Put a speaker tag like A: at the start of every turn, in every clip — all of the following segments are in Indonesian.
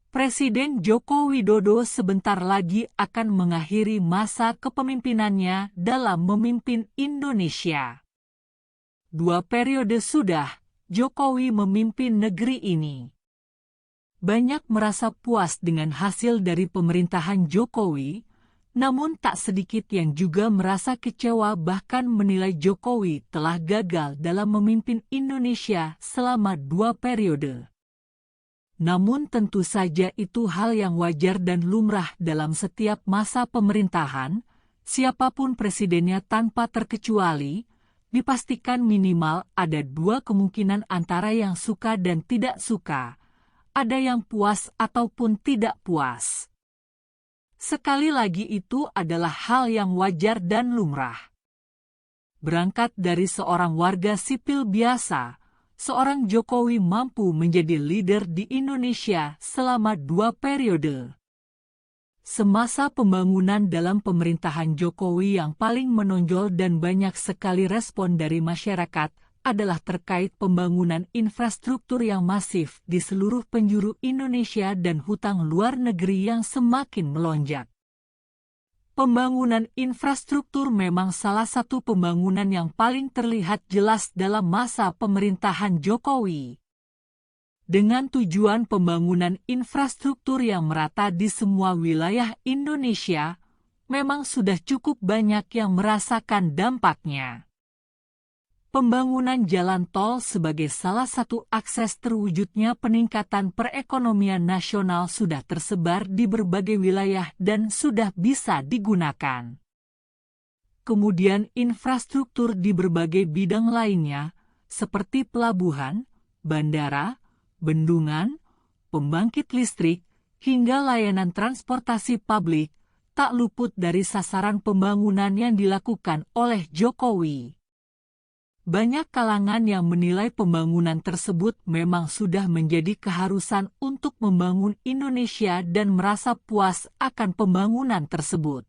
A: Presiden Joko Widodo sebentar lagi akan mengakhiri masa kepemimpinannya dalam memimpin Indonesia. 2 periode sudah Jokowi memimpin negeri ini. Banyak merasa puas dengan hasil dari pemerintahan Jokowi, namun tak sedikit yang juga merasa kecewa bahkan menilai Jokowi telah gagal dalam memimpin Indonesia selama 2 periode. Namun tentu saja itu hal yang wajar dan lumrah dalam setiap masa pemerintahan, siapapun presidennya tanpa terkecuali, dipastikan minimal ada 2 kemungkinan antara yang suka dan tidak suka, ada yang puas ataupun tidak puas. Sekali lagi itu adalah hal yang wajar dan lumrah. Berangkat dari seorang warga sipil biasa, seorang Jokowi mampu menjadi leader di Indonesia selama 2 periode. Semasa pembangunan dalam pemerintahan Jokowi yang paling menonjol dan banyak sekali respon dari masyarakat adalah terkait pembangunan infrastruktur yang masif di seluruh penjuru Indonesia dan hutang luar negeri yang semakin melonjak. Pembangunan infrastruktur memang salah satu pembangunan yang paling terlihat jelas dalam masa pemerintahan Jokowi. Dengan tujuan pembangunan infrastruktur yang merata di semua wilayah Indonesia, memang sudah cukup banyak yang merasakan dampaknya. Pembangunan jalan tol sebagai salah satu akses terwujudnya peningkatan perekonomian nasional sudah tersebar di berbagai wilayah dan sudah bisa digunakan. Kemudian infrastruktur di berbagai bidang lainnya, seperti pelabuhan, bandara, bendungan, pembangkit listrik, hingga layanan transportasi publik, tak luput dari sasaran pembangunan yang dilakukan oleh Jokowi. Banyak kalangan yang menilai pembangunan tersebut memang sudah menjadi keharusan untuk membangun Indonesia dan merasa puas akan pembangunan tersebut.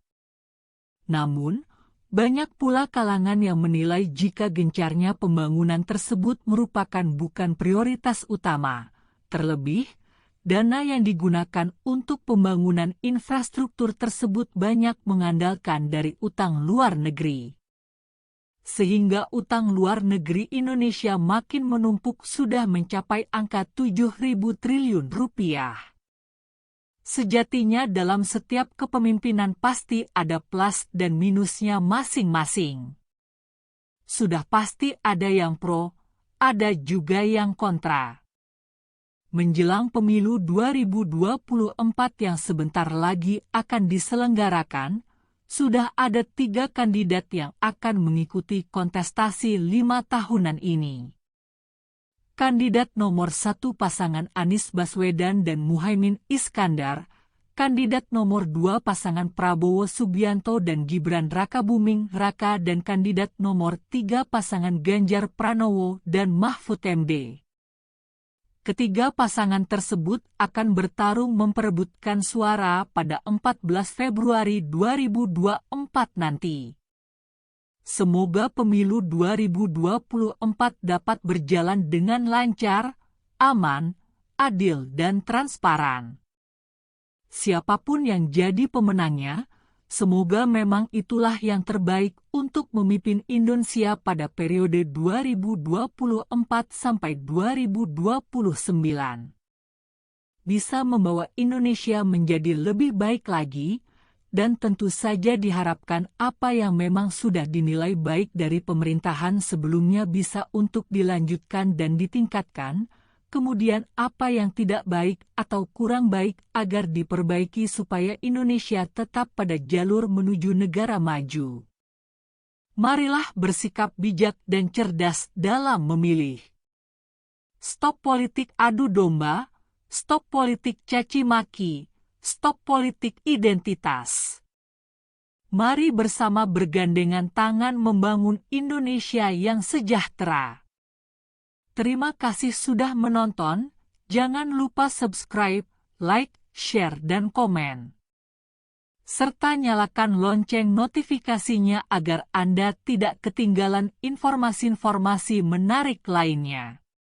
A: Namun, banyak pula kalangan yang menilai jika gencarnya pembangunan tersebut merupakan bukan prioritas utama, terlebih, dana yang digunakan untuk pembangunan infrastruktur tersebut banyak mengandalkan dari utang luar negeri. Sehingga utang luar negeri Indonesia makin menumpuk sudah mencapai angka 7.000 triliun rupiah. Sejatinya dalam setiap kepemimpinan pasti ada plus dan minusnya masing-masing. Sudah pasti ada yang pro, ada juga yang kontra. Menjelang pemilu 2024 yang sebentar lagi akan diselenggarakan, sudah ada 3 kandidat yang akan mengikuti kontestasi 5 tahunan ini. Kandidat nomor 1 pasangan Anies Baswedan dan Muhaimin Iskandar, kandidat nomor 2 pasangan Prabowo Subianto dan Gibran Rakabuming Raka dan kandidat nomor 3 pasangan Ganjar Pranowo dan Mahfud MD. Ketiga pasangan tersebut akan bertarung memperebutkan suara pada 14 Februari 2024 nanti. Semoga pemilu 2024 dapat berjalan dengan lancar, aman, adil, dan transparan. Siapapun yang jadi pemenangnya, semoga memang itulah yang terbaik untuk memimpin Indonesia pada periode 2024 sampai 2029. Bisa membawa Indonesia menjadi lebih baik lagi, dan tentu saja diharapkan apa yang memang sudah dinilai baik dari pemerintahan sebelumnya bisa untuk dilanjutkan dan ditingkatkan, kemudian apa yang tidak baik atau kurang baik agar diperbaiki supaya Indonesia tetap pada jalur menuju negara maju. Marilah bersikap bijak dan cerdas dalam memilih. Stop politik adu domba, stop politik caci maki, stop politik identitas. Mari bersama bergandengan tangan membangun Indonesia yang sejahtera. Terima kasih sudah menonton, jangan lupa subscribe, like, share, dan komen. serta nyalakan lonceng notifikasinya agar Anda tidak ketinggalan informasi-informasi menarik lainnya.